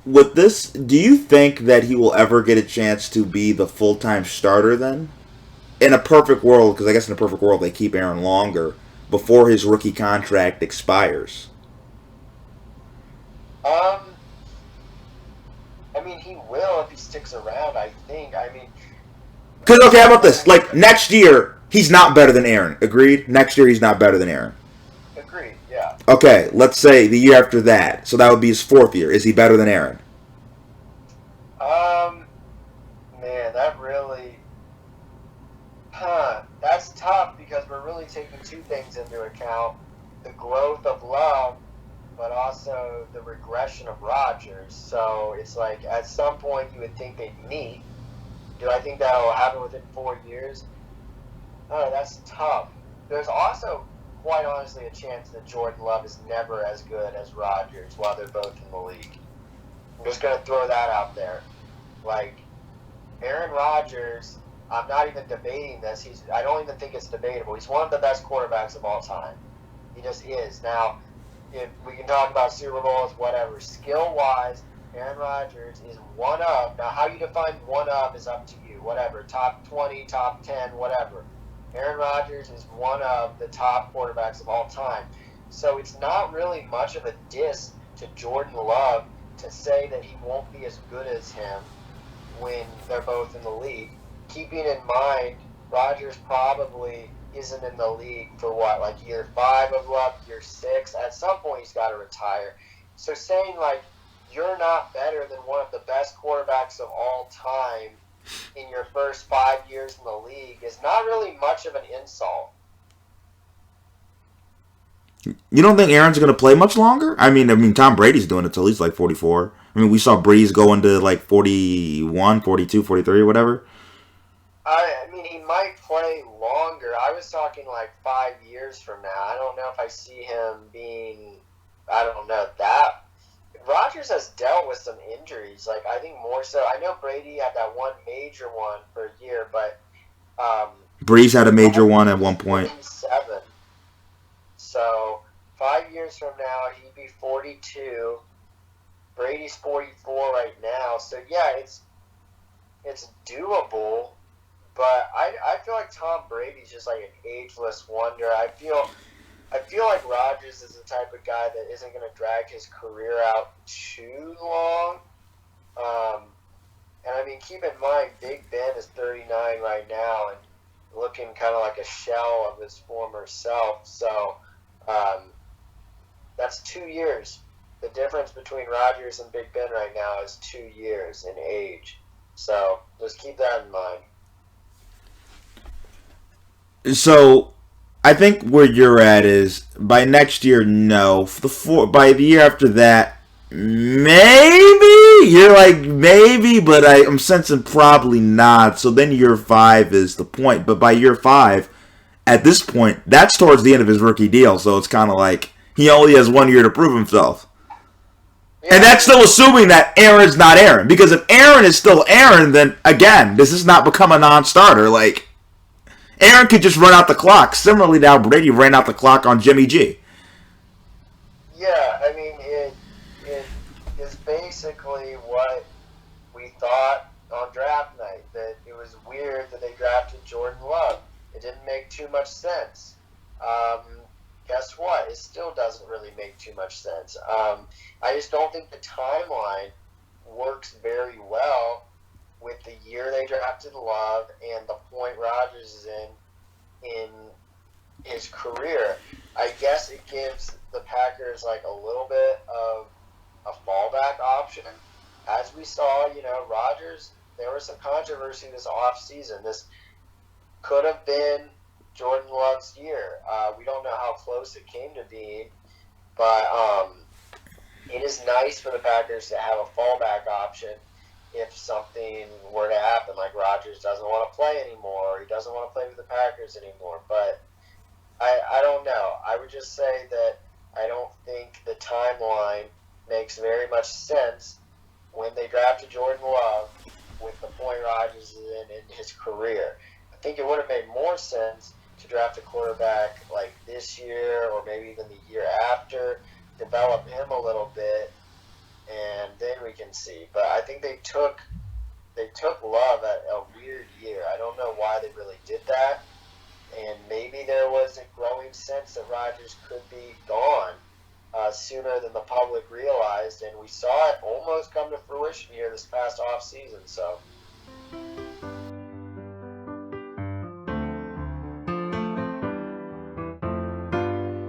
With this, do you think that he will ever get a chance to be the full-time starter then? In a perfect world, because I guess in a perfect world they keep Aaron longer before his rookie contract expires. Um, I mean, he will if he sticks around. I think. I mean, Because, we okay, how saw about him. this? Like, next year, he's not better than Aaron. Agreed? Next year, he's not better than Aaron. Agreed. Yeah. Okay, let's say the year after that. So that would be his fourth year. Is he better than Aaron? Um, man, that really, that's tough because we're really taking two things into account: the growth of Love, but also the regression of Rodgers. So it's like at some point you would think they'd meet. Do I think that will happen within 4 years? Oh, that's tough. There's also, quite honestly, a chance that Jordan Love is never as good as Rodgers while they're both in the league. I'm just going to throw that out there. Like, Aaron Rodgers, I'm not even debating this. I don't even think it's debatable. He's one of the best quarterbacks of all time. He just is. Now, if we can talk about Super Bowls, whatever, skill-wise, Aaron Rodgers is one of. Now, how you define one of is up to you. Whatever, top 20, top 10, whatever. Aaron Rodgers is one of the top quarterbacks of all time. So it's not really much of a diss to Jordan Love to say that he won't be as good as him when they're both in the league. Keeping in mind, Rodgers probably isn't in the league for what, like year 5 of Love, year 6. At some point, he's got to retire. So saying, like, you're not better than one of the best quarterbacks of all time in your first 5 years in the league is not really much of an insult. You don't think Aaron's going to play much longer? I mean, Tom Brady's doing it till he's like 44. I mean, we saw Breeze go into like 41, 42, 43, or whatever. I mean, he might play longer. I was talking like 5 years from now. I don't know if I see him being, I don't know, that. Rodgers has dealt with some injuries. Like, I think more so. I know Brady had that one major one for a year, but um, Breeze had a major one at Rodgers is one point. 47. So 5 years from now, he'd be 42. Brady's 44 right now. So, yeah, it's doable. But I feel like Tom Brady's just like an ageless wonder. I feel like Rodgers is the type of guy that isn't going to drag his career out too long. And I mean, keep in mind, Big Ben is 39 right now and looking kind of like a shell of his former self. So um, that's 2 years. The difference between Rodgers and Big Ben right now is 2 years in age. So just keep that in mind. So I think where you're at is by next year, no. By the year after that, maybe you're like maybe, but I'm sensing probably not. So then year 5 is the point. But by year 5, at this point, that's towards the end of his rookie deal. So it's kind of like he only has 1 year to prove himself. And Yeah, I that's mean, still assuming that Aaron's not Aaron. Because if Aaron is still Aaron, then again, this has not become a non-starter. Like Aaron could just run out the clock. Similarly to how Brady ran out the clock on Jimmy G. yeah, I mean, it is basically what we thought on draft night, that it was weird that they drafted Jordan Love. It didn't make too much sense. Um, Guess what? It still doesn't really make too much sense. I just don't think the timeline works very well with the year they drafted Love and the point Rodgers is in his career. I guess it gives the Packers like a little bit of a fallback option. As we saw, Rodgers, there was some controversy this offseason. This could have been Jordan Love's year. We don't know how close it came to being, but it is nice for the Packers to have a fallback option if something were to happen, like Rodgers doesn't want to play anymore, or he doesn't want to play with the Packers anymore. But I don't know. I would just say that I don't think the timeline makes very much sense when they drafted Jordan Love with the point Rodgers is in his career. I think it would have made more sense to draft a quarterback like this year or maybe even the year after, develop him a little bit, and then we can see. But I think they took Love at a weird year. I don't know why they really did that, and maybe there was a growing sense that Rodgers could be gone sooner than the public realized, and we saw it almost come to fruition here this past off season. So